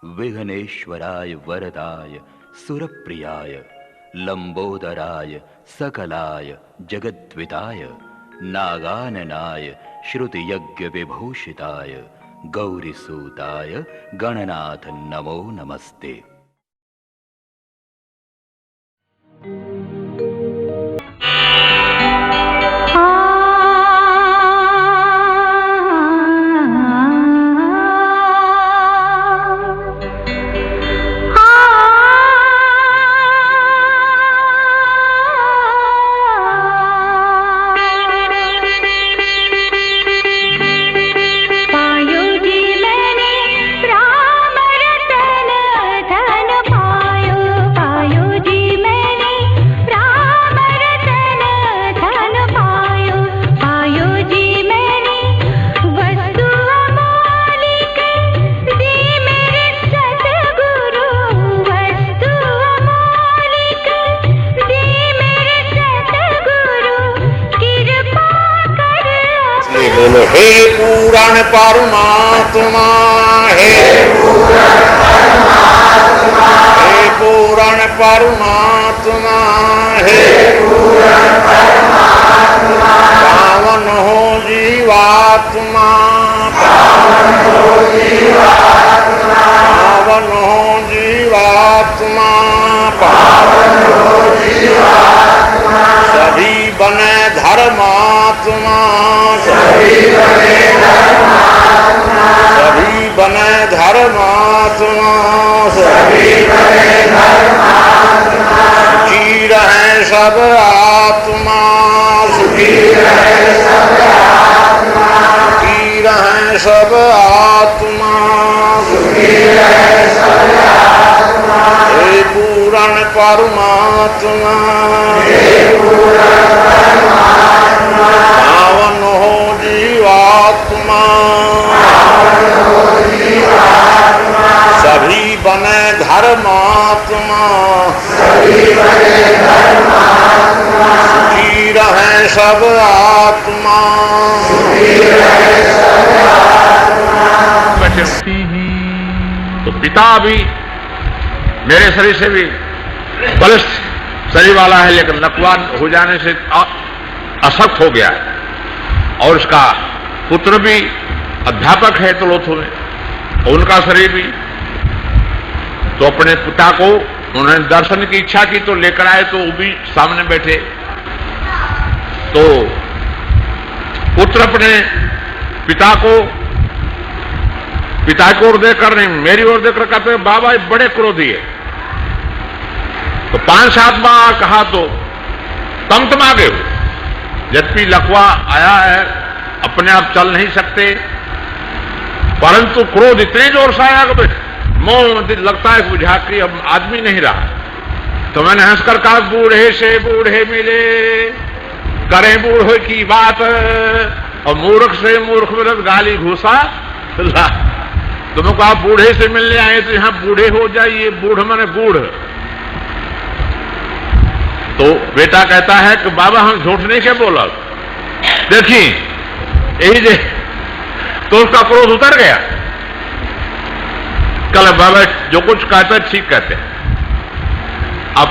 विघ्नेश्वराय वरदाय सुरप्रियाय लंबोदराय सकलाय जगद्विताय नागाननाय श्रुतियज्ञ विभूषिताय गौरीसूताय गणनाथ नमो नमस्ते। हे पुराण परमात्मा, हे पुराण परमात्मा, हे पावन हो जीवात्मा, पावन हो जीवात्मा, सभी बने धर्मात्मा, सभी बने धर्मात्मा, सुखी रहे सब आत्मा, सुखी रहे सब आत्मा, हे पुराण परमात्मा, पावन हो जीवात्मा, सभी बने धर्मात्मा, सुखी रहे सब आत्मा। तो पिता भी मेरे शरीर से भी बलिष्ठ शरीर वाला है, लेकिन लकवा हो जाने से अशक्त हो गया है। और उसका पुत्र भी अध्यापक है तलोथू में, और उनका शरीर भी। तो अपने पिता को उन्होंने दर्शन की इच्छा की तो लेकर आए, तो वो भी सामने बैठे। तो पुत्र अपने पिता को ओर देखकर नहीं, मेरी ओर देखकर कहते बाबा बड़े क्रोधी है। तो 5-7 बार कहा तो तमतमा गए हो। यद्यपि लकवा आया है, अपने आप चल नहीं सकते, परंतु क्रोध इतने जोर से आया कि मोह लगता है बुझा कि अब आदमी नहीं रहा। तो मैंने हंसकर कहा बूढ़े से बूढ़े मिले करें बूढ़े की बात, और मूर्ख से मूर्ख मिले गाली घूसा। तुमको कहा बूढ़े से मिलने आए तो यहां बूढ़े हो जाइए, बूढ़ माने बूढ़। तो बेटा कहता है कि बाबा हम झूठ नहीं क्या बोला, देखिए यही दे। तो उसका क्रोध उतर गया। कल बाबा जो कुछ कहते हैं ठीक कहते हैं। अब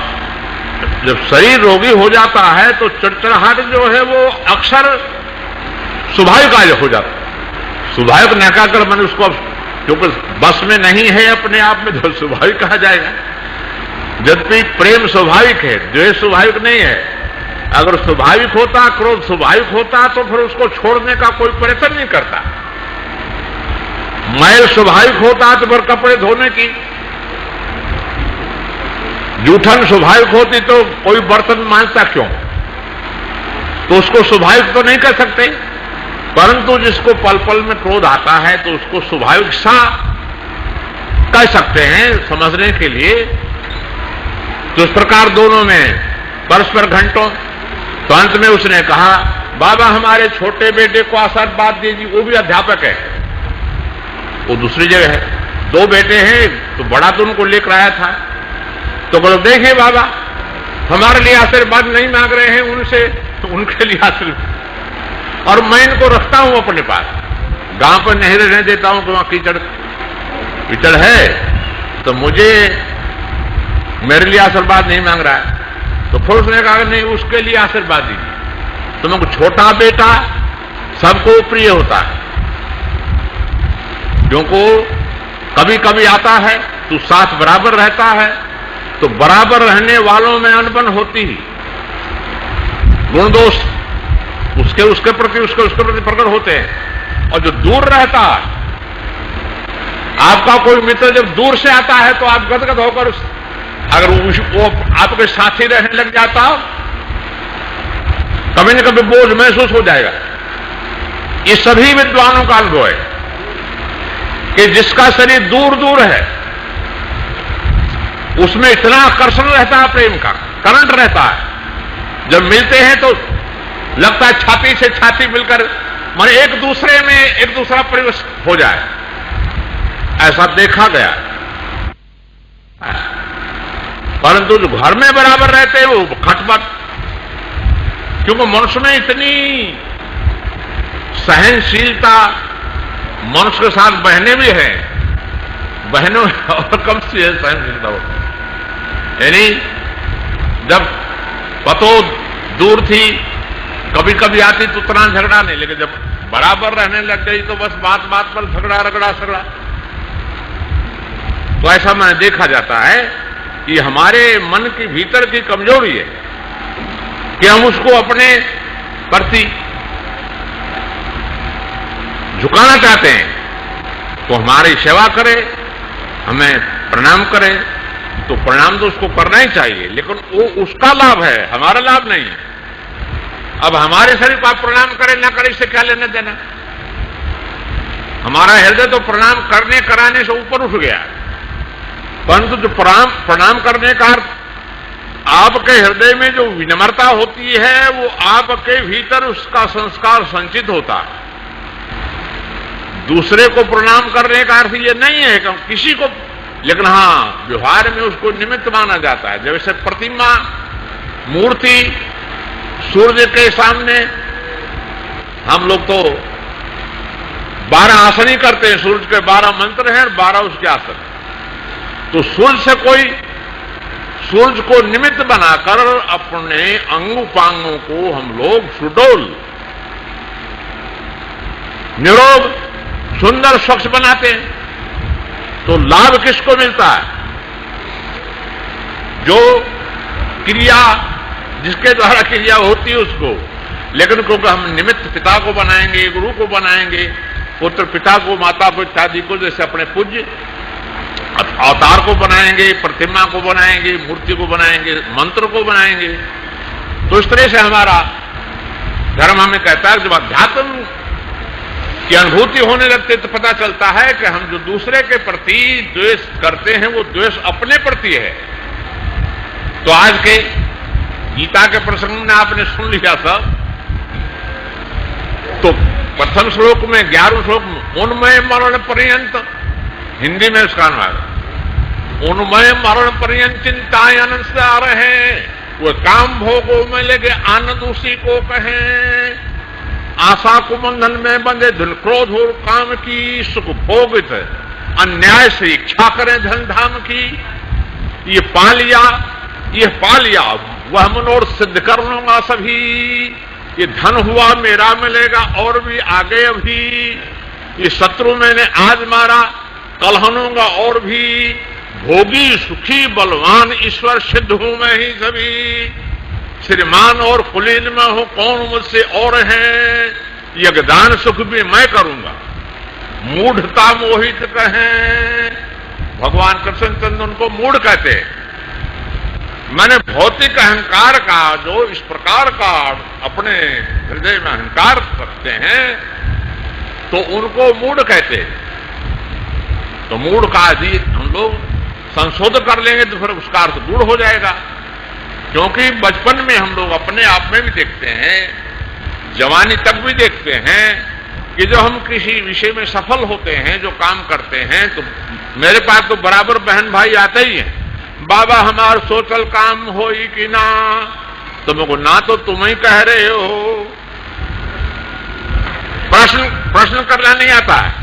जब शरीर रोगी हो जाता है तो चिड़चिड़ाहट जो है वो अक्सर स्वाभाविक हो जाता है। स्वाभाविक न कहकर मैंने उसको क्योंकि बस में नहीं है अपने आप में, तो स्वाभाविक कहा जाएगा। यद्यपि प्रेम स्वाभाविक है, द्वेष स्वाभाविक नहीं है। अगर स्वाभाविक होता, क्रोध स्वाभाविक होता, तो फिर उसको छोड़ने का कोई प्रयत्न नहीं करता। मैल स्वाभाविक होता तो फिर कपड़े धोने की, जूठन स्वाभाविक होती तो कोई बर्तन मांजता क्यों। तो उसको स्वाभाविक तो नहीं कर सकते, परंतु जिसको पल पल में क्रोध आता है तो उसको स्वाभाविक सा कह सकते हैं समझने के लिए। तो इस प्रकार दोनों में परस्पर घंटों। तो अंत में उसने कहा बाबा हमारे छोटे बेटे को आशीर्वाद दीजिए, वो भी अध्यापक है, वो दूसरी जगह है। 2 बेटे हैं, तो बड़ा तो उनको लेकर आया था। तो बोलो देखिए बाबा हमारे लिए आशीर्वाद नहीं मांग रहे हैं उनसे, तो उनके लिए आशीर्वाद। और मैं इनको रखता हूं अपने पास, गांव पर नहीं रहने देता हूं कि वहां कीचड़ है, तो मुझे मेरे लिए आशीर्वाद नहीं मांग रहा है। तो फिर उसने कहा नहीं, उसके लिए आशीर्वाद दीजिए। तो मैं छोटा बेटा सबको प्रिय होता है, क्योंकि कभी कभी आता है तो साथ बराबर रहता है, तो बराबर रहने वालों में अनबन होती ही, गुण दोष उसके प्रति प्रकट होते हैं। और जो दूर रहता है, आपका कोई मित्र जब दूर से आता है तो आप गदगद होकर अगर वो आपके साथी रहने लग जाता, कभी न कभी बोझ महसूस हो जाएगा। ये सभी विद्वानों का अनुभव है कि जिसका शरीर दूर दूर है उसमें इतना आकर्षण रहता है, प्रेम का करंट रहता है। जब मिलते हैं तो लगता है छाती से छाती मिलकर माने एक दूसरे में एक दूसरा प्रवेश हो जाए, ऐसा देखा गया। परंतु जो घर में बराबर रहते हैं वो खटपट, क्योंकि मनुष्य में इतनी सहनशीलता, मनुष्य के साथ बहनें भी हैं, बहनों और कम से सहनशीलता हो। यानी जब पतो दूर थी कभी कभी आती तो उतना झगड़ा नहीं, लेकिन जब बराबर रहने लग गई तो बस बात बात पर झगड़ा रगड़ा सगड़ा। तो ऐसा मैंने देखा जाता है कि हमारे मन के भीतर की कमजोरी है कि हम उसको अपने प्रति झुकाना चाहते हैं, तो हमारी सेवा करे, हमें प्रणाम करे, तो प्रणाम तो उसको करना ही चाहिए, लेकिन वो उसका लाभ है, हमारा लाभ नहीं है। अब हमारे शरीर को आप प्रणाम करें ना करें इससे क्या लेना देना। हमारा हृदय तो प्रणाम करने कराने से ऊपर उठ गया, परंतु जो प्रणाम करने का अर्थ आपके हृदय में जो विनम्रता होती है वो आपके भीतर उसका संस्कार संचित होता है। दूसरे को प्रणाम करने का अर्थ ये नहीं है कि किसी को, लेकिन हाँ व्यवहार में उसको निमित्त माना जाता है। जैसे प्रतिमा, मूर्ति, सूर्य के सामने हम लोग तो 12 आसन ही करते हैं, सूर्य के 12 मंत्र हैं और 12 उसके आसन। तो सूर्य को निमित्त बनाकर अपने अंग उपांगों को हम लोग सुडोल, निरोग, सुंदर, स्वच्छ बनाते हैं। तो लाभ किसको मिलता है? जो क्रिया, जिसके द्वारा क्रिया होती है उसको। लेकिन क्योंकि हम निमित्त पिता को बनाएंगे, गुरु को बनाएंगे, पुत्र पिता को, माता को, इत्यादि को, जैसे अपने पूज्य अवतार को बनाएंगे, प्रतिमा को बनाएंगे, मूर्ति को बनाएंगे, मंत्र को बनाएंगे। तो इस तरह से हमारा धर्म हमें कहता है जब अध्यात्म की अनुभूति होने लगती है तो पता चलता है कि हम जो दूसरे के प्रति द्वेष करते हैं वो द्वेष अपने प्रति है। तो आज के गीता के प्रसंग में आपने सुन लिया सब। तो प्रथम श्लोक में 11 श्लोक उन्मय मरण पर्यंत, हिंदी में उसका अनुवाद उन्मय मरण पर्यंत चिंतायन से आ रहे हैं, वो काम भोगों में लगे आनंद उसी को कहें, आशा को बंधन में बंधे धन क्रोध और काम की, सुख भोगित अन्याय से इच्छा करें धन धाम की, ये पा लिया वह मनोर सिद्ध कर लूंगा सभी, ये धन हुआ मेरा मिलेगा और भी आगे अभी, ये शत्रु मैंने आज मारा कल हनूंगा और भी, भोगी सुखी बलवान ईश्वर सिद्ध हूं मैं ही सभी, श्रीमान और कुलीन में हूं कौन मुझसे और है, यज्ञदान सुख भी मैं करूंगा, मूढ़ता मोहित कहें। भगवान कृष्णचंद्र उनको मूढ़ कहते हैं। मैंने भौतिक अहंकार का जो इस प्रकार का अपने हृदय में अहंकार रखते हैं तो उनको मूढ़ कहते हैं। तो मूढ़ का यदि हम लोग संशोधन कर लेंगे तो फिर उसका अर्थ गूढ़ हो जाएगा। क्योंकि बचपन में हम लोग अपने आप में भी देखते हैं, जवानी तक भी देखते हैं कि जो हम किसी विषय में सफल होते हैं, जो काम करते हैं, तो मेरे पास तो बराबर बहन भाई आते ही हैं, बाबा हमार सोचल काम हो कि ना, तुमको ना तो तुम ही कह रहे हो, प्रश्न करना नहीं आता है,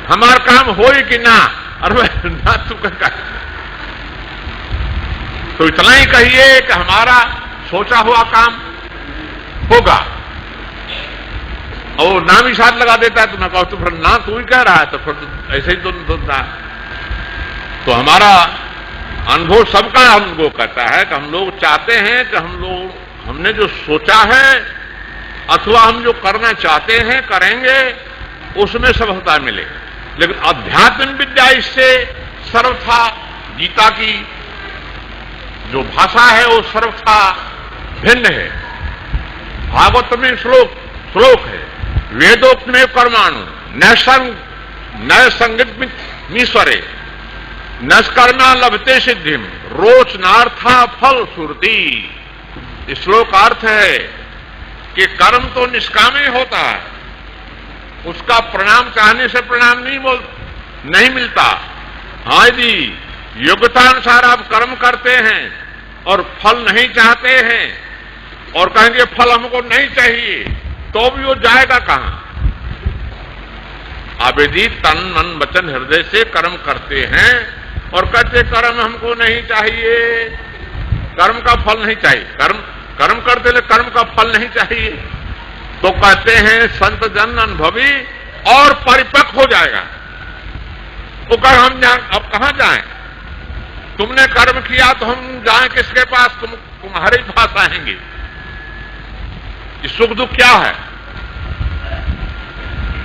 हमार काम हो कि ना, अरे ना तू क्या, तो इतना ही कहिए कि हमारा सोचा हुआ काम होगा, और नाम ही साथ लगा देता है। तो मैं कहूं तो फिर ना तू ही कह रहा है, तो फिर तो ऐसे ही तो हमारा अनुभव सबका हमको कहता है कि हम लोग चाहते हैं कि हमने जो सोचा है अथवा हम जो करना चाहते हैं करेंगे, उसमें सफलता मिले। लेकिन अध्यात्म विद्या इससे सर्वथा, गीता की जो भाषा है वो सर्वथा भिन्न है। भागवत में श्लोक है, वेदोक्त में कर्माणु न संगत मीश्वरे नष्कर्मा लभते सिद्धिम रोचनार्था फल सुरती। इस श्लोक का अर्थ है कि कर्म तो निष्काम होता है, उसका परिणाम चाहने से परिणाम नहीं मिलता। हाँ यदि योग्यतानुसार आप कर्म करते हैं और फल नहीं चाहते हैं और कहेंगे फल हमको नहीं चाहिए, तो भी वो जाएगा कहां? आप यदि तन मन वचन हृदय से कर्म करते हैं और कहते कर्म हमको नहीं चाहिए, कर्म का फल नहीं चाहिए, कर्म करते ले कर्म का फल नहीं चाहिए, तो कहते हैं संत जन अनुभवी और परिपक्व हो जाएगा। वो कह हम अब कहां जाएं? तुमने कर्म किया तो हम जाएं किसके पास? तुम्हारे पास आएंगे। ये सुख दुख क्या है?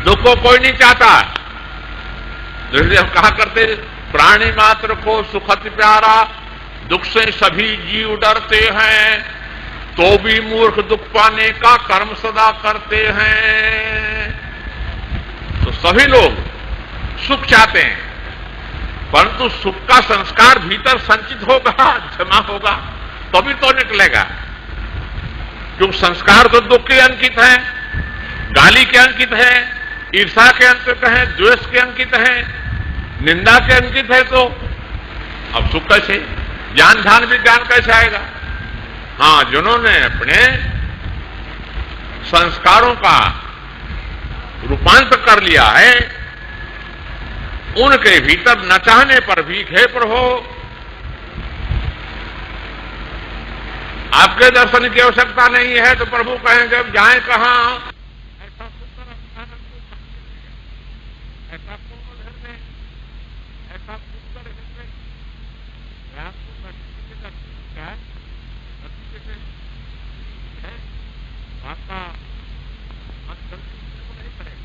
दुख को कोई नहीं चाहता। जैसे हम कहा करते प्राणी मात्र को सुखत प्यारा, दुख से सभी जीव डरते हैं, तो भी मूर्ख दुख पाने का कर्म सदा करते हैं। तो सभी लोग सुख चाहते हैं, परंतु सुख का संस्कार भीतर संचित होगा, जमा होगा, तभी तो निकलेगा। क्योंकि संस्कार तो दुख के अंकित है, गाली के अंकित है, ईर्षा के अंकित है, द्वेष के अंकित है, निंदा के अंकित है। तो अब सुख कैसे? ज्ञान ध्यान विज्ञान कैसे आएगा? हाँ, जिन्होंने अपने संस्कारों का रूपांतर कर लिया है, उनके भीतर न चाहने पर भी खे पर हो आपके दर्शन की आवश्यकता नहीं है, तो प्रभु कहेंगे अब जाएं कहां? ऐसा सुंदर स्थान ऐसा कोमल हृदय, ऐसा सुंदर हृदय, क्या है आपका मन नहीं करेगा।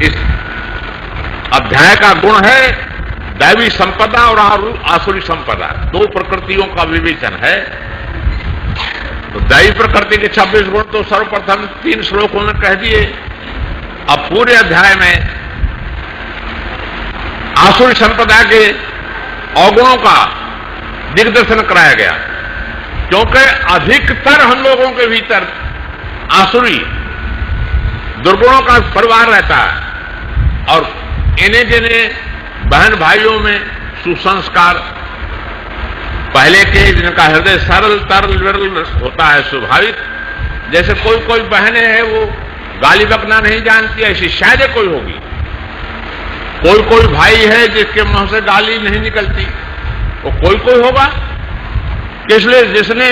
इस अध्याय का गुण है दैवी संपदा और आसुरी संपदा, दो प्रकृतियों का विवेचन है। तो दैवी प्रकृति के 26 गुण तो सर्वप्रथम 3 श्लोकों में कह दिए। अब पूरे अध्याय में आसुरी संपदा के अवगुणों का दिग्दर्शन कराया गया, क्योंकि अधिकतर हम लोगों के भीतर आसुरी दुर्गुणों का परिवार रहता है, और इन्हें जिन्हें बहन भाइयों में सुसंस्कार पहले के, जिनका हृदय सरल तरल विरल होता है स्वाभाविक, जैसे कोई बहनें हैं वो गाली बकना नहीं जानती, ऐसी शायद कोई होगी। कोई भाई है जिसके मुंह से गाली नहीं निकलती, वो कोई होगा। इसलिए जिसने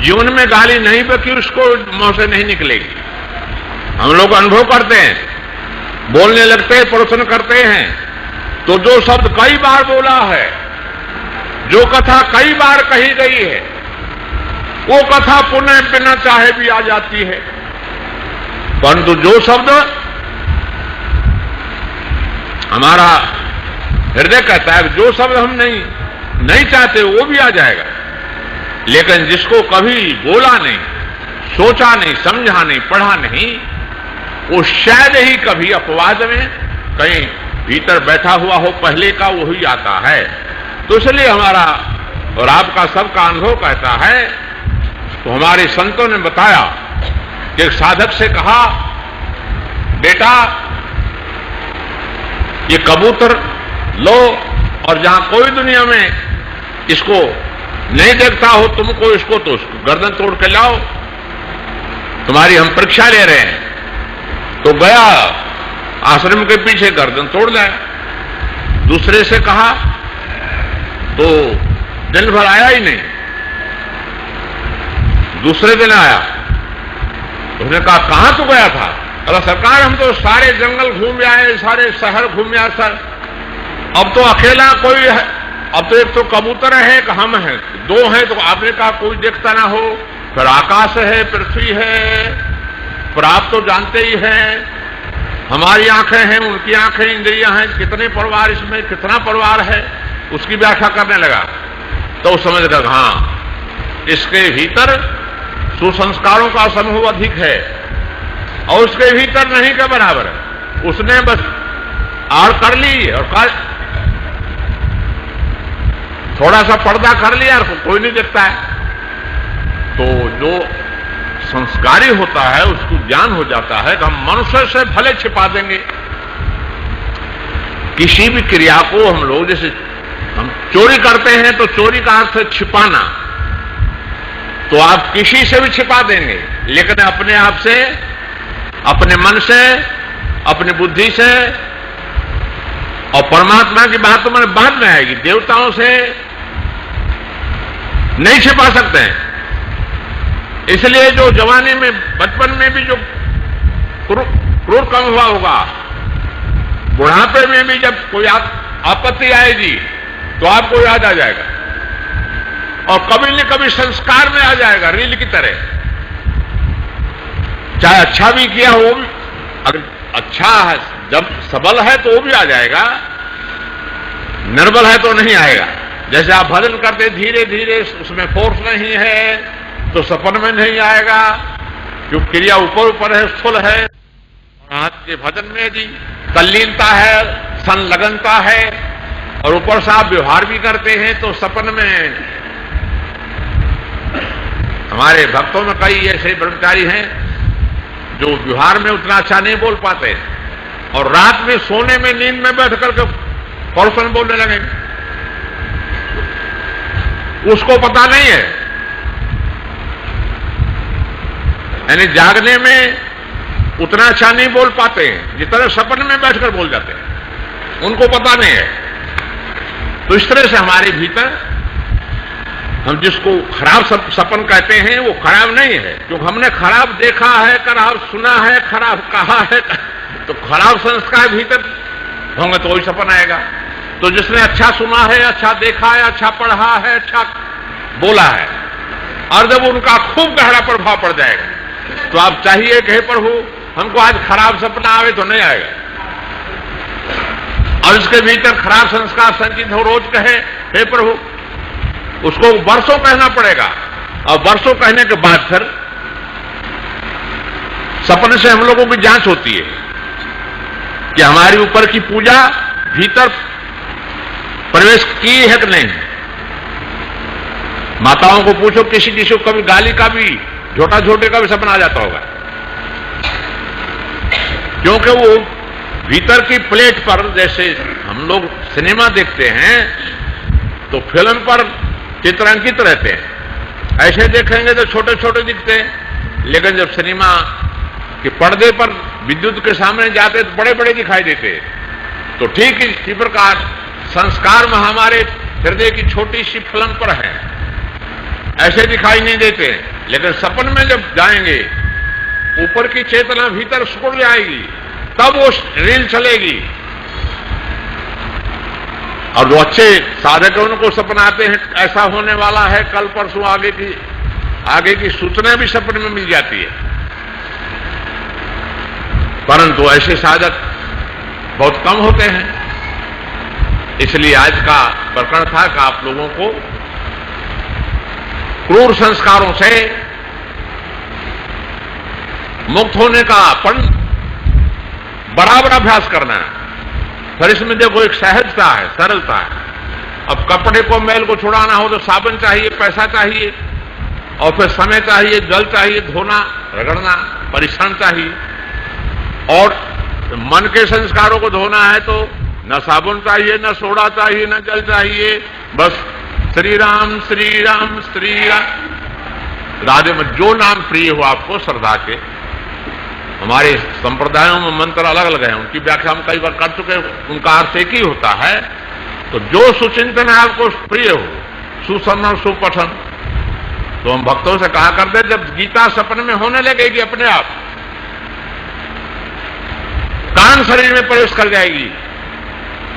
जीवन में गाली नहीं बकी उसको मुंह से नहीं निकलेगी। हम लोग अनुभव करते हैं, बोलने लगते हैं, प्रवचन करते हैं, तो जो शब्द कई बार बोला है, जो कथा कई बार कही गई है, वो कथा पुनः बिना चाहे भी आ जाती है। परंतु जो शब्द हमारा हृदय कहता है, जो शब्द हम नहीं चाहते वो भी आ जाएगा। लेकिन जिसको कभी बोला नहीं, सोचा नहीं, समझा नहीं, पढ़ा नहीं, वो शायद ही कभी अपवाद में कहीं भीतर बैठा हुआ हो पहले का, वही आता है। तो इसलिए हमारा और आपका सबका अनुभव कहता है। तो हमारे संतों ने बताया कि एक साधक से कहा, बेटा ये कबूतर लो और जहां कोई दुनिया में इसको नहीं देखता हो तुमको इसको, तो उसको गर्दन तोड़ के लाओ, तुम्हारी हम परीक्षा ले रहे हैं। तो गया आश्रम के पीछे, गर्दन तोड़ लाया। दूसरे से कहा तो दिन भर आया ही नहीं। दूसरे दिन आया, उसने कहा कहां तू गया था? अरे सरकार हम तो सारे जंगल घूम आए, सारे शहर घूम आए सर, अब तो अकेला कोई है, अब तो एक तो कबूतर है, एक हम हैं, दो हैं। तो आपने कहा कोई देखता ना हो, फिर आकाश है, पृथ्वी है, पर आप तो जानते ही हैं हमारी आंखें हैं, उनकी आंखें, इंद्रियां हैं, कितने परिवार इसमें, कितना परिवार है, उसकी व्याख्या करने लगा। तो समझ गया हाँ, इसके भीतर सुसंस्कारों का समूह अधिक है और उसके भीतर नहीं के बराबर है। उसने बस आड़ कर ली और थोड़ा सा पर्दा कर लिया और कोई नहीं देखता है। तो जो संस्कारी होता है उसको ज्ञान हो जाता है कि हम मनुष्य से भले छिपा देंगे किसी भी क्रिया को। हम लोग जैसे हम चोरी करते हैं तो चोरी का अर्थ है छिपाना, तो आप किसी से भी छिपा देंगे, लेकिन अपने आप से, अपने मन से, अपनी बुद्धि से, और परमात्मा की बात तो मैंने बाद में आएगी, देवताओं से नहीं छिपा सकते हैं। इसलिए जो जवानी में, बचपन में भी जो क्रूर काम हुआ होगा, बुढ़ापे में भी जब कोई आपत्ति आएगी तो आपको याद आ जाएगा और कभी न कभी संस्कार में आ जाएगा, रील की तरह। चाहे अच्छा भी किया हो, अगर अच्छा है, जब सबल है तो वो भी आ जाएगा, निर्बल है तो नहीं आएगा। जैसे आप भजन करते धीरे धीरे, उसमें फोर्स नहीं है तो सपन में नहीं आएगा, क्योंकि क्रिया ऊपर ऊपर है, स्थूल है। आज के भजन में जी तल्लीनता है, संलग्नता है, और ऊपर से आप व्यवहार भी करते हैं तो सपन में। हमारे भक्तों में कई ऐसे ब्रह्मचारी हैं जो व्यवहार में उतना अच्छा नहीं बोल पाते और रात में सोने में, नींद में बैठ करके पड़ोसन बोलने लगे, उसको पता नहीं है। यानी जागने में उतना अच्छा नहीं बोल पाते हैं जितना सपन में बैठकर बोल जाते हैं, उनको पता नहीं है। तो इस तरह से हमारे भीतर, हम जिसको खराब सपन कहते हैं वो खराब नहीं है, क्योंकि हमने खराब देखा है, खराब सुना है, खराब कहा है, तो खराब संस्कार भीतर होंगे तो वही सपन आएगा। तो जिसने अच्छा सुना है, अच्छा देखा है, अच्छा पढ़ा है, अच्छा बोला है, और जब उनका खूब गहरा प्रभाव पड़ जाएगा तो आप चाहिए कि हे प्रभु हमको आज खराब सपना आवे तो नहीं आएगा, और इसके भीतर खराब संस्कार संचित हो, रोज कहे हे प्रभु, उसको वर्षों कहना पड़ेगा। और वर्षों कहने के बाद फिर सपने से हम लोगों की जांच होती है कि हमारी ऊपर की पूजा भीतर प्रवेश की है कि नहीं। माताओं को पूछो, किसी किसी को कभी गाली का भी, झोटा झोटे का भी सपना आ जाता होगा, क्योंकि वो भीतर की प्लेट पर, जैसे हम लोग सिनेमा देखते हैं तो फिल्म पर चित्रांकित रहते हैं, ऐसे देखेंगे तो छोटे छोटे दिखते हैं, लेकिन जब सिनेमा के पर्दे पर विद्युत के सामने जाते तो बड़े बड़े दिखाई देते हैं। तो ठीक इसी प्रकार संस्कार में हमारे हृदय की छोटी सी फिल्म पर है, ऐसे दिखाई नहीं देते, लेकिन सपन में जब जाएंगे ऊपर की चेतना भीतर सुकुड़ जाएगी, तब वो रील चलेगी। और जो अच्छे साधक हैं उनको सपना आते हैं ऐसा होने वाला है, कल परसों आगे की सूचना भी सपने में मिल जाती है, परंतु ऐसे साधक बहुत कम होते हैं। इसलिए आज का प्रकरण था कि आप लोगों को क्रूर संस्कारों से मुक्त होने का बराबर अभ्यास करना है। फिर इसमें देखो एक सहजता है, सरलता है। अब कपड़े को, मैल को छुड़ाना हो तो साबुन चाहिए, पैसा चाहिए, और फिर समय चाहिए, जल चाहिए, धोना, रगड़ना, परिश्रम चाहिए। और मन के संस्कारों को धोना है तो न साबुन चाहिए, न सोडा चाहिए, न जल चाहिए, बस श्री राम श्री राम श्री राम। राधे में जो नाम प्रिय हो आपको श्रद्धा के। हमारे संप्रदायों में मंत्र अलग अलग हैं, उनकी व्याख्या हम कई बार कर चुके, उनका अर्थ एक ही होता है। तो जो सुचिंतन है आपको प्रिय हो, सुसमन सुपठन, तो हम भक्तों से कहा करते जब गीता सपने में होने लगेगी अपने आप, कान शरीर में प्रवेश कर जाएगी,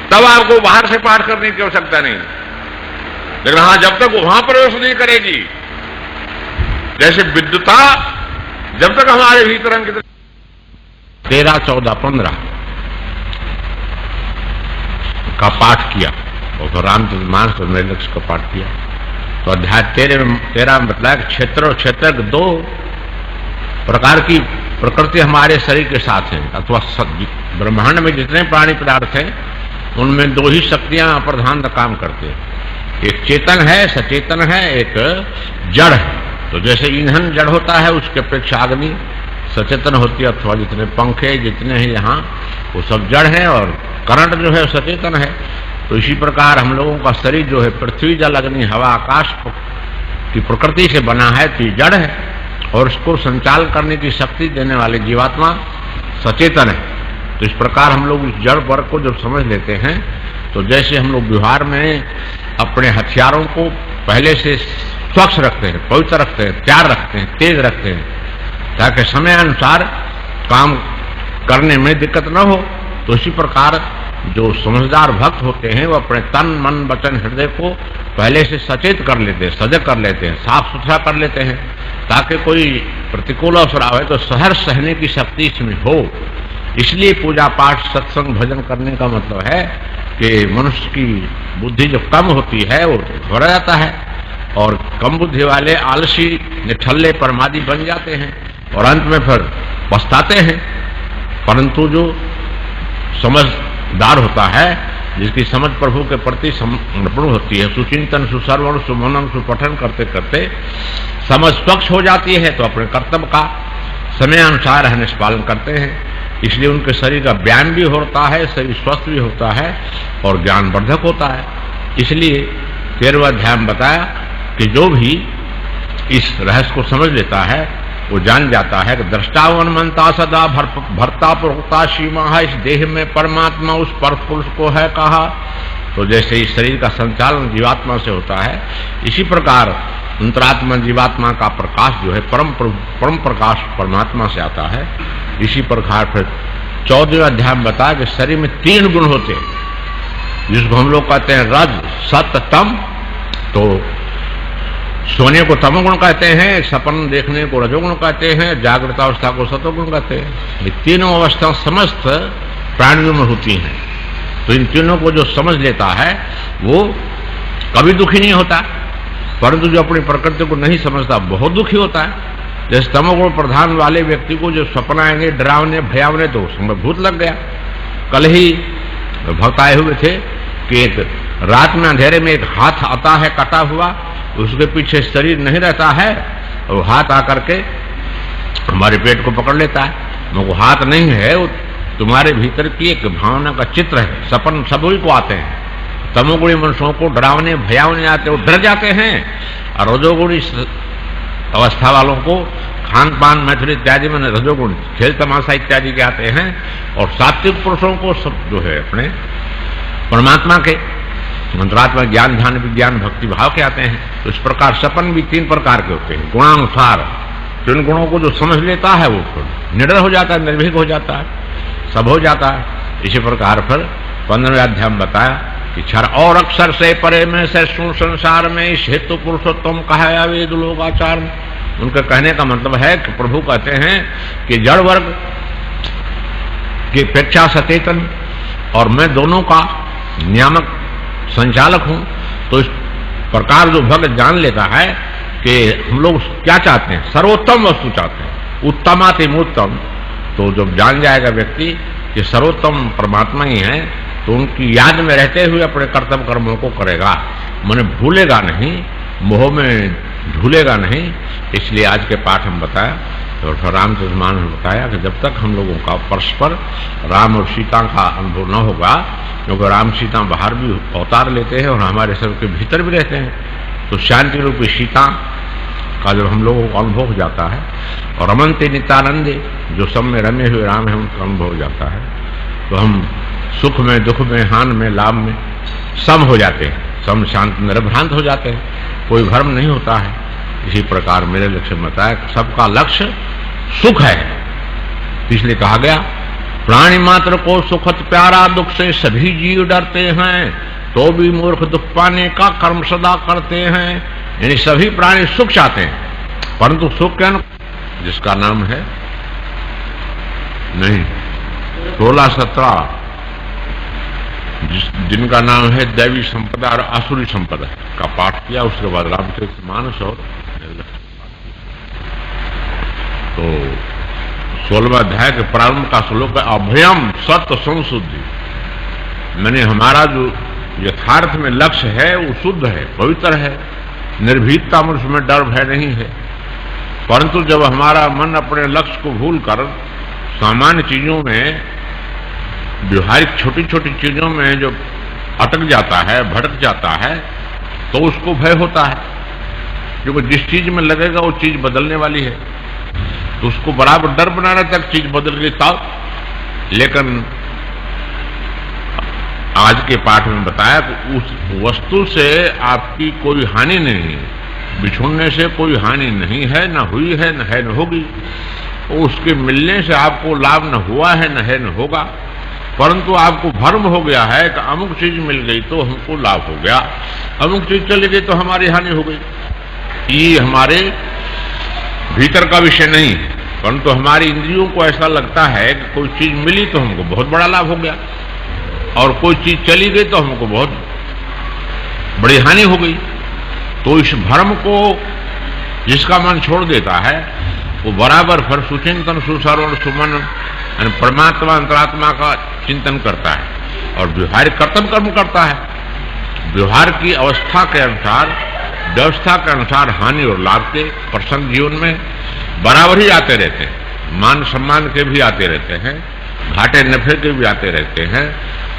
तब आपको बाहर से पाठ करने की आवश्यकता नहीं। लेकिन हाँ, जब तक वहां प्रवेश नहीं करेगी, जैसे विद्युता जब तक हमारे भीतर अंकित 13, 14, 15 का पाठ किया और तो रामचरितमानस और लक्ष्य का पाठ किया, तो अध्याय 13 में बताया कि क्षेत्र और क्षेत्र 2 प्रकार की प्रकृति हमारे शरीर के साथ है, अथवा ब्रह्मांड में जितने प्राणी पदार्थ हैं उनमें 2 ही शक्तियां अप्रधान काम करते हैं। एक चेतन है, सचेतन है, एक जड़ है। तो जैसे ईंधन जड़ होता है, उसके अपेक्षा अग्नि सचेतन होती है, अथवा जितने पंखे जितने हैं यहाँ वो सब जड़ है, और करंट जो है सचेतन है। तो इसी प्रकार हम लोगों का शरीर जो है पृथ्वी जल अग्नि हवा आकाश की प्रकृति से बना है, तो जड़ है, और उसको संचालन करने की शक्ति देने वाले जीवात्मा सचेतन है। तो इस प्रकार हम लोग इस जड़ वर्ग को जब समझ लेते हैं, तो जैसे हम लोग व्यवहार में अपने हथियारों को पहले से स्वच्छ रखते हैं, पवित्र रखते हैं, तैयार रखते हैं, तेज रखते हैं, ताकि समय अनुसार काम करने में दिक्कत न हो, तो इसी प्रकार जो समझदार भक्त होते हैं वो अपने तन मन वचन हृदय को पहले से सचेत कर लेते हैं, सजग कर लेते हैं, साफ सुथरा कर लेते हैं, ताकि कोई प्रतिकूल अवसर आवे तो सहर्ष सहने की शक्ति इसमें हो। इसलिए पूजा पाठ सत्संग भजन करने का मतलब है कि मनुष्य की बुद्धि जो कम होती है वो घबरा जाता है, और कम बुद्धि वाले आलसी निठल्ले परमादी बन जाते हैं और अंत में फिर पछताते हैं। परंतु जो समझदार होता है, जिसकी समझ प्रभु के प्रति समर्पण होती है, सुचिंतन सुसर्वण सुमनन सुपठन करते करते समझ स्वच्छ हो जाती है, तो अपने कर्तव्य का समय अनुसार निष्पालन करते हैं। इसलिए उनके शरीर का व्यायाम भी होता है, शरीर स्वस्थ भी होता है और ज्ञानवर्धक होता है। इसलिए 13वां अध्याय में बताया कि जो भी इस रहस्य को समझ लेता है वो जान जाता है कि दृष्टावन मनता सदा भरता प्रोक्ता सीमा है, इस देह में परमात्मा उस पर पुरुष को है कहा। तो जैसे इस शरीर का संचालन जीवात्मा से होता है, इसी प्रकार अंतरात्मा जीवात्मा का प्रकाश जो है परम प्रकाश परमात्मा से आता है। इसी प्रकार फिर 14वें अध्याय में बताया कि शरीर में 3 गुण होते हैं, जिसको हम लोग कहते हैं रज सत तम। तो सोने को तमोगुण कहते हैं, सपन देखने को रजोगुण कहते हैं, जागृत अवस्था को सतोगुण कहते हैं। ये तीनों अवस्था समस्त प्राणियों में होती हैं। तो इन तीनों को जो समझ लेता है वो कभी दुखी नहीं होता, परंतु जो अपनी प्रकृति को नहीं समझता बहुत दुखी होता है। जैसे तमोगुण प्रधान वाले व्यक्ति को जो सपना आएंगे डरावने भयावने, तो उसमें भूत लग गया। कल ही भक्त आए हुए थे कि एक रात में अंधेरे में एक हाथ आता है कटा हुआ, उसके पीछे शरीर नहीं रहता है, और हाथ आकर के हमारे पेट को पकड़ लेता है। वो हाथ नहीं है, वो तुम्हारे भीतर की एक भावना का चित्र है। सपन सभी को आते हैं, तमोगुणी मनुष्यों को डरावने भयावने आते, वो डर जाते हैं। और रजोगुणी अवस्था वालों को खान पान मैथुन इत्यादि में रजोगुण खेल तमाशा इत्यादि के आते हैं, और सात्विक पुरुषों को सब जो है अपने परमात्मा के अंतरात्मा ज्ञान ध्यान विज्ञान भक्ति भाव के आते हैं। तो इस प्रकार सपन भी 3 प्रकार के होते हैं गुणानुसार। जिन गुणों को जो समझ लेता है वो निडर हो जाता है, निर्भीक हो जाता है, सब हो जाता है। इसी प्रकार फिर 15वें अध्याय में बताया कि क्षर और अक्षर से परे में से सुन संसार में इस हेतु पुरुषोत्तम कहा वेद लोकाचार। उनके कहने का मतलब है कि प्रभु कहते हैं कि जड़ वर्ग की अपेक्षा सचेतन और मैं दोनों का नियामक संचालक हूं। तो इस प्रकार जो भक्त जान लेता है कि हम लोग क्या चाहते हैं, सर्वोत्तम वस्तु चाहते हैं, उत्तमातिमोत्तम। तो जब जान जाएगा व्यक्ति कि सर्वोत्तम परमात्मा ही है, तो उनकी याद में रहते हुए अपने कर्तव्य कर्मों को करेगा, माने भूलेगा नहीं, मोह में झूलेगा नहीं। इसलिए आज के पाठ हम बताया तो रामचंद्र मान ने बताया कि जब तक हम लोगों का परस्पर राम और सीता का अनुभव न होगा, क्योंकि राम सीता बाहर भी अवतार लेते हैं और हमारे सब के भीतर भी रहते हैं, तो शांति रूपी सीता का जब हम लोगों को अनुभव हो जाता है और रमन्ते नित्यानंदे, जो सब में रमे हुए राम है उनका अनुभव हो जाता है, तो हम सुख में, दुख में, हानि में, लाभ में सम हो जाते हैं, सम शांत निर्भ्रांत हो जाते हैं, कोई भ्रम नहीं होता है। इसी प्रकार मेरे लक्ष्य में बताया कि सबका लक्ष्य सुख है। इसलिए कहा गया प्राणी मात्र को सुखत प्यारा, दुख से सभी जीव डरते हैं, तो भी मूर्ख दुख पाने का कर्म सदा करते हैं। यानी सभी प्राणी सुख चाहते हैं, परंतु सुख क्या जिसका नाम है नहीं 16-17 जिनका नाम है दैवी संपदा और आसुरी संपदा का पाठ किया, उसके बाद रामचरितमानस और तो 16वें अध्याय के प्रारंभ का श्लोक है अभयम सत्य संशुद्धि। मैंने हमारा जो यथार्थ में लक्ष्य है वो शुद्ध है, पवित्र है, निर्भीकता में उसमें डर भय नहीं है। परंतु जब हमारा मन अपने लक्ष्य को भूलकर सामान्य चीजों में, व्यवहारिक छोटी छोटी चीजों में जो अटक जाता है, भटक जाता है, तो उसको भय होता है, क्योंकि जिस चीज में लगेगा वो चीज बदलने वाली है, तो उसको बराबर डर बनाने तक चीज बदल गई तब। लेकिन आज के पाठ में बताया कि उस वस्तु से आपकी कोई हानि नहीं है, बिछुड़ने से कोई हानि नहीं है, न हुई है, न है, न होगी। उसके मिलने से आपको लाभ न हुआ है, न है, न होगा, परंतु आपको भ्रम हो गया है कि अमुक चीज मिल गई तो हमको लाभ हो गया, अमुक चीज चली गई तो हमारी हानि हो गई। ये हमारे भीतर का विषय नहीं है, परंतु हमारी इंद्रियों को ऐसा लगता है कि कोई चीज मिली तो हमको बहुत बड़ा लाभ हो गया, और कोई चीज चली गई तो हमको बहुत बड़ी हानि हो गई। तो इस भ्रम को जिसका मन छोड़ देता है वो बराबर फिर सुचिंतन, सुश्रवण, सुमन, परमात्मा अंतरात्मा का चिंतन करता है और व्यवहारिक कर्तव्य कर्म करता है। व्यवहार की अवस्था के अनुसार, व्यवस्था के अनुसार हानि और लाभ के प्रसंग जीवन में बराबर ही आते रहते हैं। मान सम्मान के भी आते रहते हैं, घाटे नफे के भी आते रहते हैं,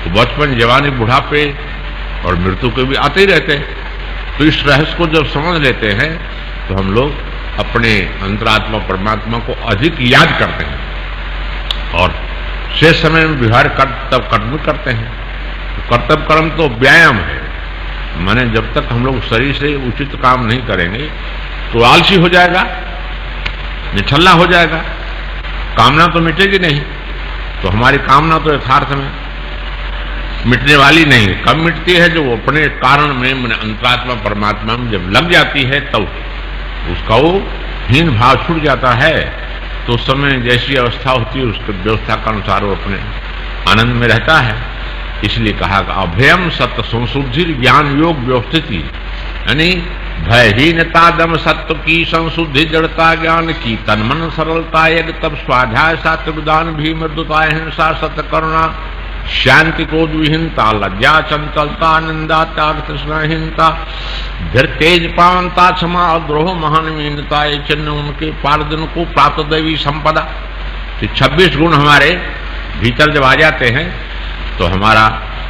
तो बचपन, जवानी, बुढ़ापे और मृत्यु के भी आते ही रहते हैं। तो इस रहस्य को जब समझ लेते हैं तो हम लोग अपने अंतरात्मा परमात्मा को अधिक याद करते हैं और शेष समय में व्यवहार कर्तव्य कर्म करते हैं। तो कर्तव्य कर्म तो व्यायाम है, माने जब तक हम लोग शरीर से उचित काम नहीं करेंगे तो आलसी हो जाएगा, निठल्ला हो जाएगा, कामना तो मिटेगी नहीं। तो हमारी कामना तो यथार्थ में मिटने वाली नहीं है। कब मिटती है? जो अपने कारण में अंतरात्मा परमात्मा में जब लग जाती है तब उसका वो हीन भाव छूट जाता है। तो उस समय जैसी अवस्था होती है उसके व्यवस्था के अनुसार वो अपने आनंद में रहता है। इसलिए कहा अभयम सत्य संशुद्धि ज्ञान योग व्यवस्थिति, यानी भयहीनता दम सत्व की संशुद्धि जड़ता ज्ञान की तन्मन सरलता यज्ञ तब स्वाध्याय सात्विक दान भी मृदुता हिंसा सत्य करुणा शांति क्रोध विहीनता लज्जा चंचलता निंदा त्याग तृष्णाहीनता धीर तेज पावनता क्षमा द्रोह महानवीनता ये चिन्ह उनके पारदन को प्राप्त दैवी संपदा। 26 गुण हमारे भीतर जब आ जाते हैं तो हमारा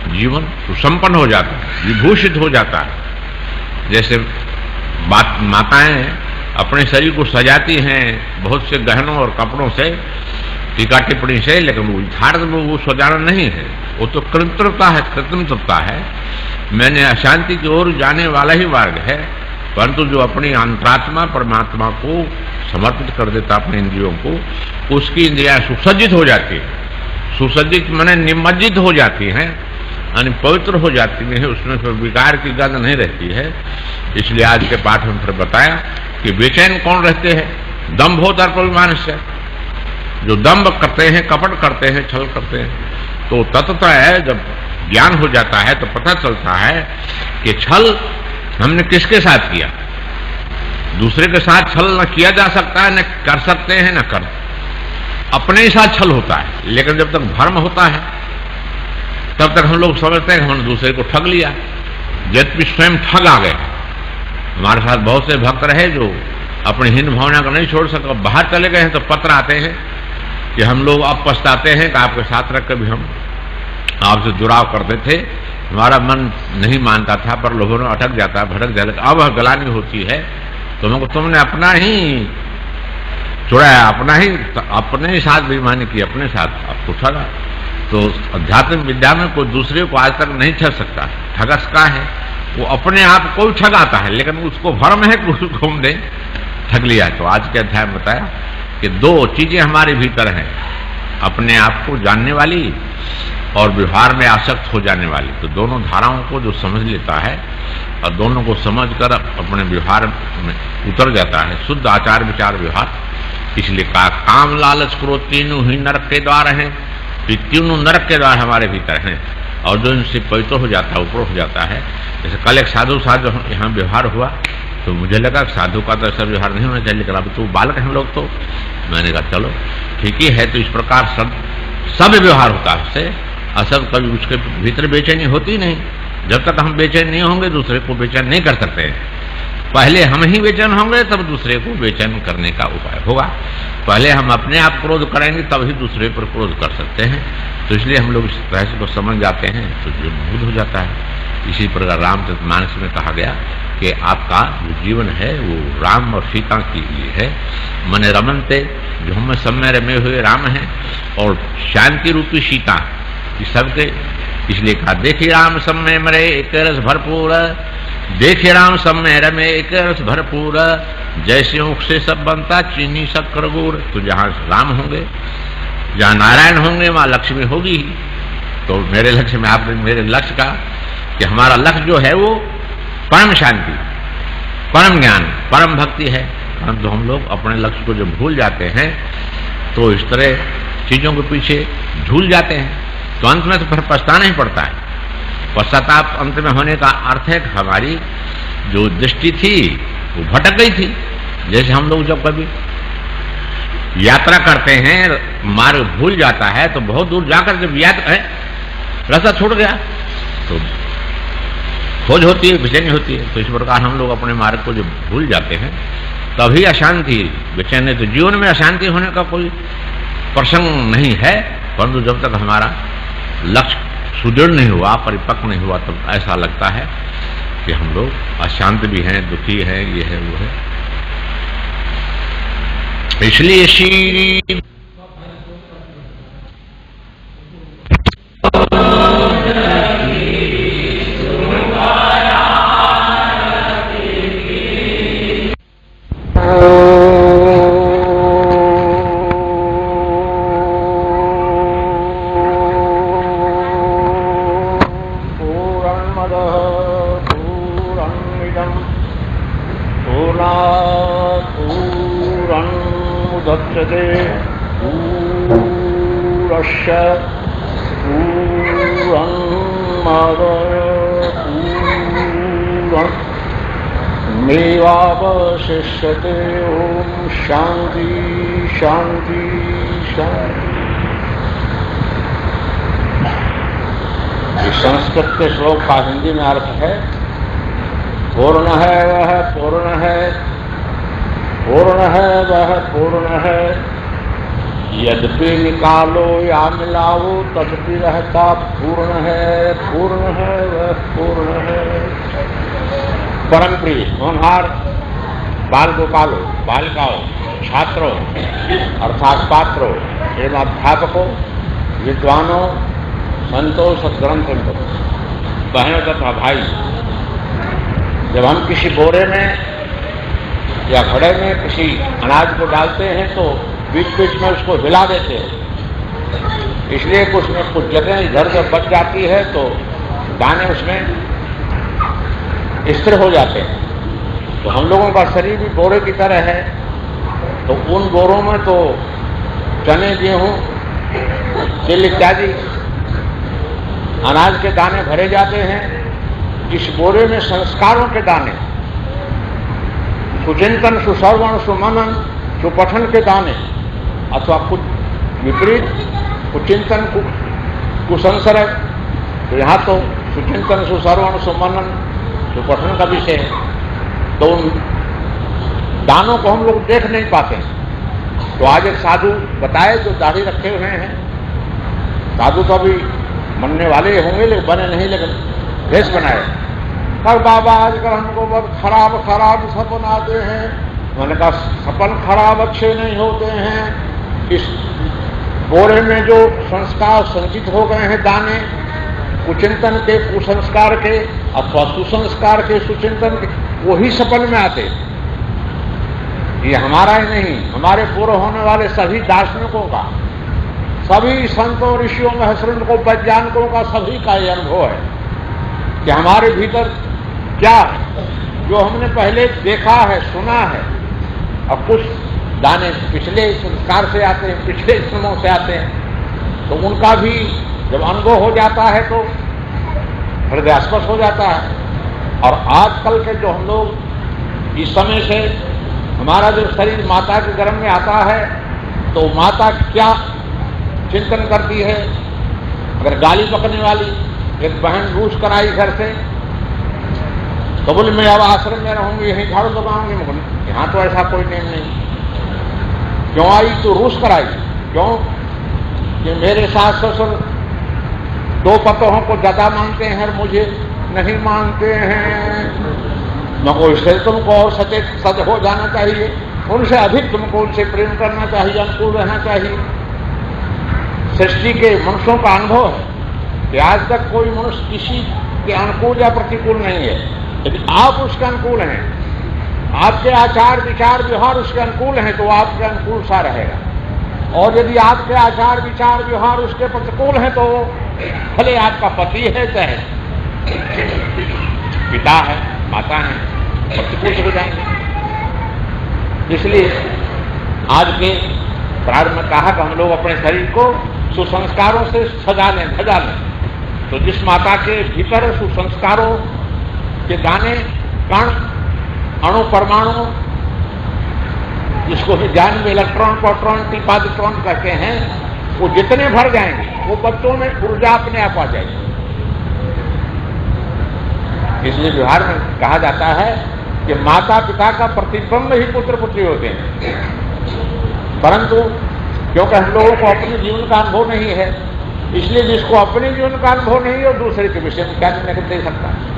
जीवन सुसंपन्न हो जाता है, विभूषित हो जाता है। जैसे माताएं अपने शरीर को सजाती हैं बहुत से गहनों और कपड़ों से, टीका टिप्पणी से, लेकिन वो यथार्थ में वो सजाना नहीं है, वो तो कृत्रिमता है, कृत्रिमता है। मैंने अशांति की ओर जाने वाला ही मार्ग है। परंतु जो अपनी अंतरात्मा परमात्मा को समर्पित कर देता अपने इंद्रियों को, उसकी इंद्रियां सुसज्जित हो जाती है। सुसज्जित माने निमज्जित हो जाती हैं, यानी पवित्र हो जाती है, उसमें फिर विकार की गंध नहीं रहती है। इसलिए आज के पाठ में फिर बताया कि बेचैन कौन रहते हैं? दंभ दर्पमान से, जो दंभ करते हैं, कपट करते हैं, छल करते हैं। तो तत्वतः है जब ज्ञान हो जाता है तो पता चलता है कि छल हमने किसके साथ किया। दूसरे के साथ छल न किया जा सकता है, न कर सकते हैं, न कर, अपने ही साथ छल होता है। लेकिन जब तक भ्रम होता है तब तक हम लोग समझते हैं हमने दूसरे को ठग लिया, यद्यपि स्वयं ठग आ गए। हमारे साथ बहुत से भक्त रहे जो अपनी हीन भावना को नहीं छोड़ सका, बाहर चले गए हैं तो पत्र आते हैं कि हम लोग अब पछताते हैं कि आपके साथ रख कर भी हम आपसे जुड़ाव करते थे, हमारा मन नहीं मानता था, पर लोगों ने अटक जाता है, भटक जाता है, अब गलानी होती है, तुमने अपना ही चुराया, अपने ही साथ बेईमानी की, अपने साथ आपको ठगा। तो अध्यात्म विद्या में कोई दूसरे को आज तक नहीं ठग सकता, ठगा सका है वो अपने आप को ठगाता है, लेकिन उसको भ्रम है कि उसको हमने ठग लिया। तो आज के अध्याय में बताया कि दो चीजें हमारे भीतर हैं, अपने आप को जानने वाली और व्यवहार में आसक्त हो जाने वाली। तो दोनों धाराओं को जो समझ लेता है और दोनों को समझकर अपने व्यवहार में उतर जाता है, शुद्ध आचार विचार व्यवहार, इसलिए कहा काम लालच क्रोध तीनों ही नरक के द्वार हैं, ये तीनों नरक के द्वार हमारे भीतर हैं। और जो इनसे पवित्र हो जाता है, ऊपर हो जाता है। जैसे कल एक साधु साथ यहाँ व्यवहार हुआ तो मुझे लगा साधु का तो ऐसा व्यवहार नहीं होना चाहिए, लेकिन अब तो बालक हैं लोग, तो मैंने कहा चलो ठीक ही है। तो इस प्रकार सब व्यवहार होता है उससे, असब कभी उसके भीतर बेचैनी होती नहीं। जब तक हम बेचैन नहीं होंगे दूसरे को बेचैन नहीं कर सकते हैं। पहले हम ही बेचैन होंगे तब दूसरे को बेचैन करने का उपाय होगा। पहले हम अपने आप क्रोध करेंगे तब ही दूसरे पर क्रोध कर सकते हैं। तो इसलिए हम लोग इस रहस्य को समझ जाते हैं तो जो बुद्ध हो जाता है। इसी प्रकार रामचरितमानस में कहा गया कि आपका जो जीवन है वो राम और सीता के लिए है। मन रमनते, जो हम सब में रमे हुए राम हैं, और शांति रूपी सीता, ये सबके इसलिए कहा देखी राम सब में मरे एक रस भरपूर, देखे राम सब में रमे एक रस भरपूर, जैसे ऊख से सब बनता चीनी शक्कर गुड़। तो जहाँ राम होंगे, जहाँ नारायण होंगे, वहाँ लक्ष्मी होगी। तो मेरे लक्ष्य में आपने मेरे लक्ष्य का कि हमारा लक्ष्य जो है वो परम शांति, परम ज्ञान, परम भक्ति है। परंतु हम लोग अपने लक्ष्य को जब भूल जाते हैं तो इस तरह चीजों के पीछे झूल जाते हैं, तो अंत में तो फिर पछताना ही पड़ता है। पश्चाताप अंत में होने का अर्थ है कि हमारी जो दृष्टि थी वो भटक गई थी। जैसे हम लोग जब कभी यात्रा करते हैं, मार्ग भूल जाता है, तो बहुत दूर जाकर जब याद है रास्ता छूट गया तो खोज होती है, बेचैनी होती है। तो इस प्रकार हम लोग अपने मार्ग को जब भूल जाते हैं तभी अशांति, बेचैनी। तो जीवन में अशांति होने का कोई प्रसंग नहीं है, परंतु जब तक हमारा लक्ष्य सुदृढ़ नहीं हुआ, परिपक्व नहीं हुआ, तब ऐसा लगता है कि हम लोग अशांत भी हैं, दुखी हैं, ये है वो है। इसलिए श्री शिष्यते ओम शांति शांति शांति। संस्कृत के श्लोक का हिंदी में अर्थ है पूर्ण है वह पूर्ण है, पूर्ण है वह पूर्ण है, यद्यपि निकालो या मिलाओ तथापि रहता पूर्ण है, पूर्ण है वह पूर्ण है। परम प्रिय होनहार बाल गोपालों, बालिकाओं, छात्रों अर्थात पात्रों एवं अध्यापकों, विद्वानों, संतों, सद्ग्रंथों, बहनों तथा भाई, जब हम किसी बोरे में या घड़े में किसी अनाज को डालते हैं तो बीच बीच में उसको हिला देते हैं, इसलिए कुछ जगह इधर उधर बच जाती है तो दाने उसमें स्थिर हो जाते हैं। तो हम लोगों का शरीर भी बोरे की तरह है, तो उन बोरों में तो चने, गेहूं, तिल इत्यादि अनाज के दाने भरे जाते हैं। इस बोरे में संस्कारों के दाने, सुचिंतन, सुश्रवण, सुमनन, सुपठन के दाने, अथवा कुछ विपरीत कुचिंतन, कुसंसर्ग। तो यहाँ तो सुचिंतन, सुश्रवण, सुमनन, सुपठन का विषय है। तो दानों को हम लोग देख नहीं पाते हैं। तो आज एक साधु बताए जो दाढ़ी रखे हुए हैं, साधु तो अभी बनने वाले होंगे लेकिन बने नहीं, लेकिन भेष बनाए। पर बाबा आजकल हमको बहुत खराब खराब सपन आते हैं। मैंने कहा सपन खराब अच्छे नहीं होते हैं। इस बोरे में जो संस्कार संचित हो गए हैं, दाने कुचिंतन के, कुसंस्कार के अथवा सुसंस्कार के, सुचिंतन के, वही सपन में आते। ये हमारा ही नहीं, हमारे पूर्व होने वाले सभी दार्शनिकों का, सभी संतों ऋषियों महर्षियों वैज्ञानिकों का, सभी का ये अनुभव है कि हमारे भीतर क्या है जो हमने पहले देखा है, सुना है। अब कुछ दाने पिछले संस्कार से आते हैं, पिछले जन्मों से आते हैं, तो उनका भी जब अनुभव हो जाता है तो हृदयास्पद हो जाता है। और आजकल के जो हम लोग इस समय से हमारा जो शरीर माता के गर्भ में आता है तो माता क्या चिंतन करती है। अगर गाली पकड़ने वाली एक बहन रूस कर आई घर से, तो बोले मैं अब आश्रम में रहूंगी, यहीं झाड़ू लगाऊंगी। यहाँ तो ऐसा कोई नियम नहीं। क्यों आई? तो रूस कर आई। क्यों? कि मेरे सास ससुर दो पतोहों को ज्यादा मानते हैं और मुझे नहीं मानते हैं। मगर इससे तुमको और सचेत हो जाना चाहिए, उनसे अधिक तुमको उनसे प्रेम करना चाहिए, अनुकूल रहना चाहिए। सृष्टि के मनुष्यों का अनुभव है कि आज तक कोई मनुष्य किसी के अनुकूल या प्रतिकूल नहीं है। यदि आप उसके अनुकूल हैं, आपके आचार विचार व्यवहार उसके अनुकूल हैं, तो आपके अनुकूल सा रहेगा। और यदि आपके आचार विचार व्यवहार उसके प्रतिकूल हैं, तो भले आपका पति है, चाहे पिता है, माता है, प्रतिकूल हो जाएंगे। इसलिए आज के प्रारंभ में कहा कि हम लोग अपने शरीर को सुसंस्कारों से सजा लें, धजा लें। तो जिस माता के भीतर सुसंस्कारों के दाने, कण, अणु, परमाणु, जिसको विज्ञान में इलेक्ट्रॉन, प्रोटॉन, टिपादिट्रॉन कहते हैं, वो जितने भर जाएंगे वो बच्चों में ऊर्जा अपने आप आ जाएगी। इसलिए व्यवहार में कहा जाता है कि माता पिता का प्रतिबिंब ही पुत्र पुत्री होते हैं। परंतु क्योंकि हम लोगों को अपने जीवन का अनुभव नहीं है, इसलिए जिसको अपने जीवन का अनुभव नहीं है वो दूसरे के विषय में क्या निर्णय दे सकता है।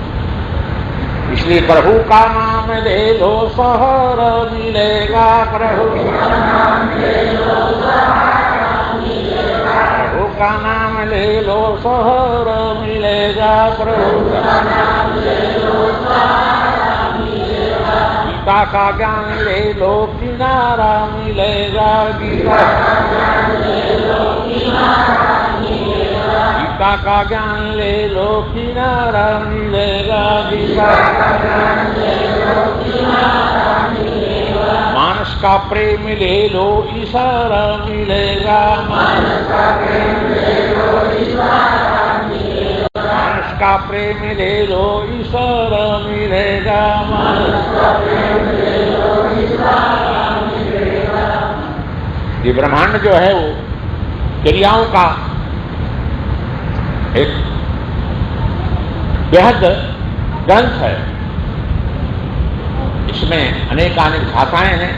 इसलिए प्रभु का नाम ले लो सहर मिलेगा, प्रभु का नाम ले लो सहर मिलेगा, प्रभु का नाम ले लो सहर मिलेगा, प्रभु का नाम ले लो सहर मिलेगा। गीता का ज्ञान ले लो किनारा मिलेगा, गीता का ज्ञान ले लो किनारा मिलेगा, गीता का ज्ञान ले लो किनारा मिलेगा, गीता का ज्ञान ले लो किनारा मिलेगा। मानस का प्रेम ले लो इशारा मिलेगा, मानस का प्रेम ले लो इशारा मिलेगा, मानस का प्रेम ले लो इशारा मिलेगा, मानस का प्रेम ले लो इशारा मिलेगा। ये ब्रह्मांड जो है वो क्रियाओं का एक बेहद ग्रंथ है। इसमें अनेक भाषाएं हैं,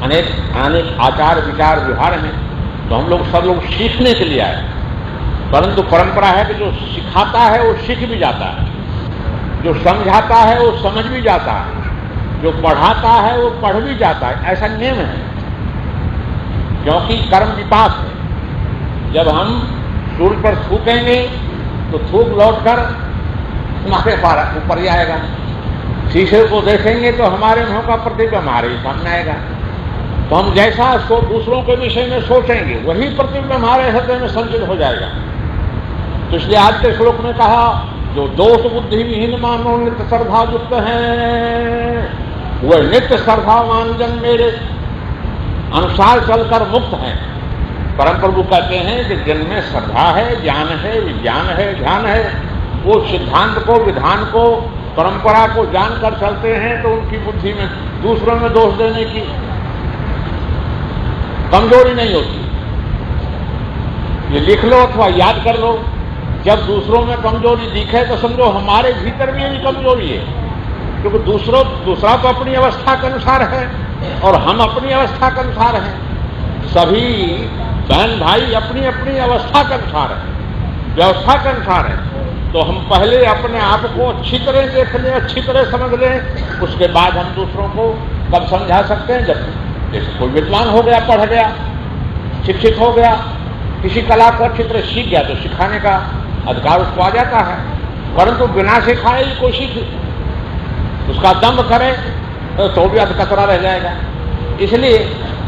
अनेक आचार विचार व्यवहार हैं। तो हम लोग सब लोग सीखने के लिए आए, परंतु परंपरा है कि जो सिखाता है वो सीख भी जाता है, जो समझाता है वो समझ भी जाता है, जो पढ़ाता है वो पढ़ भी जाता है। ऐसा नियम है, क्योंकि कर्म विपाक है। जब हम सूर्य पर थूकेंगे तो थूक लौटकर हमारे ऊपर ही आएगा। शीशे को देखेंगे तो हमारे मुंह का प्रतिबिंब हमारे ही सामने आएगा। तो हम जैसा दूसरों के विषय में सोचेंगे वही प्रतिबिंब हमारे हृदय में संचित हो जाएगा। तो इसलिए आज के श्लोक में कहा, जो दोष बुद्धि विहीन मानो नित्य श्रद्धा युक्त हैं, वह नित्य श्रद्धावान जन मेरे अनुसार चलकर मुक्त हैं। परम प्रभु कहते हैं कि जिनमें श्रद्धा है, ज्ञान है, विज्ञान है, ध्यान है, वो सिद्धांत को, विधान को, परंपरा को जानकर चलते हैं, तो उनकी बुद्धि में दूसरों में दोष देने की कमजोरी नहीं होती। ये लिख लो अथवा याद कर लो, जब दूसरों में कमजोरी दिखे तो समझो हमारे भीतर भी कमजोरी है, क्योंकि दूसरा तो अपनी अवस्था के अनुसार है, और हम अपनी अवस्था के अनुसार हैं। सभी बहन भाई अपनी अपनी अवस्था के अनुसार है, व्यवस्था के अनुसार है। तो हम पहले अपने आप को अच्छी तरह देख लें, अच्छी तरह समझ लें, उसके बाद हम दूसरों को कब समझा सकते हैं, जब जैसे कोई विद्वान हो गया, पढ़ गया, शिक्षित हो गया, किसी कला को अच्छी तरह सीख गया तो सिखाने का अधिकार उसको आ जाता है। परंतु बिना सिखाए ही कोई सीख उसका दम्भ करे तो भी अधकतरा रह जाएगा। इसलिए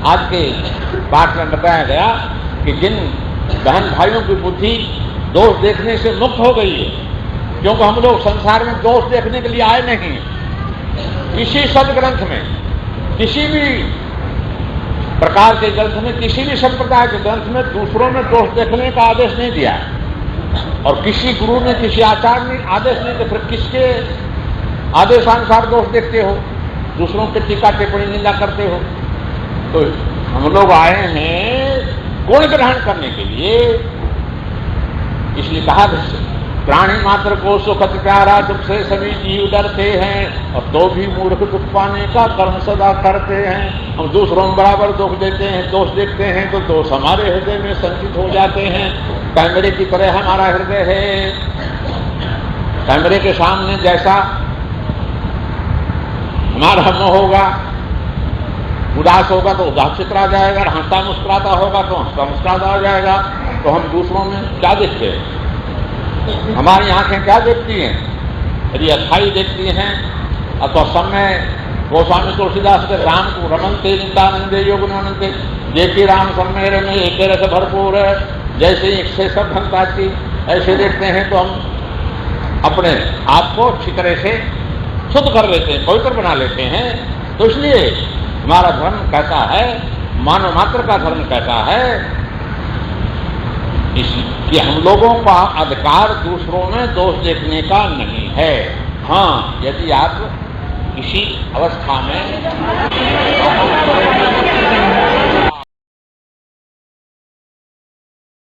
आज के पाठ में बताया गया कि जिन बहन भाइयों की बुद्धि दोष देखने से मुक्त हो गई है, क्योंकि हम लोग संसार में दोष देखने के लिए आए नहीं। किसी सदग्रंथ में, किसी भी प्रकार के ग्रंथ में, किसी भी संप्रदाय के ग्रंथ में दूसरों में दोष देखने का आदेश नहीं दिया, और किसी गुरु ने, किसी आचार्य ने आदेश नहीं दिया। फिर किसके आदेशानुसार दोष देखते हो, दूसरों के टीका टिप्पणी निंदा करते हो? तो हम लोग आए हैं गुण ग्रहण करने के लिए। इसलिए कहा प्राणी मात्र को सुख अति प्यारा, दुख से सभी जीव डरते हैं, और तो भी मूर्ख दुख पाने का कर्म सदा करते हैं। हम दूसरों में बराबर दुख देते हैं, दोष देखते हैं, तो दोष हमारे हृदय में संचित हो जाते हैं। कैमरे की तरह हमारा हृदय है। कैमरे के सामने जैसा हमारा मुंह होगा, उदास होगा तो उदास चित्रा जाएगा, हंसता मुस्कुराता होगा तो हंसता मुस्कुराता हो जाएगा। तो हम दूसरों में क्या देखते हैं? हमारी आंखें क्या देखती हैं? यदि अच्छाई देखती हैं अथवा समय गोस्वामी तुलसीदास के राम को रमनते नित्यानंदे योगनानंदे, देखिए राम सम्मेर में एक रस भरपूर है, जैसे एक से सब भंगताती, ऐसे देखते हैं तो हम अपने आप को अच्छी तरह से शुद्ध कर लेते हैं, पवित्र बना लेते हैं। तो इसलिए हमारा धर्म कैसा है, मानव मात्र का धर्म कैसा है, कि हम लोगों का अधिकार दूसरों में दोष देखने का नहीं है। हाँ, यदि आप किसी अवस्था में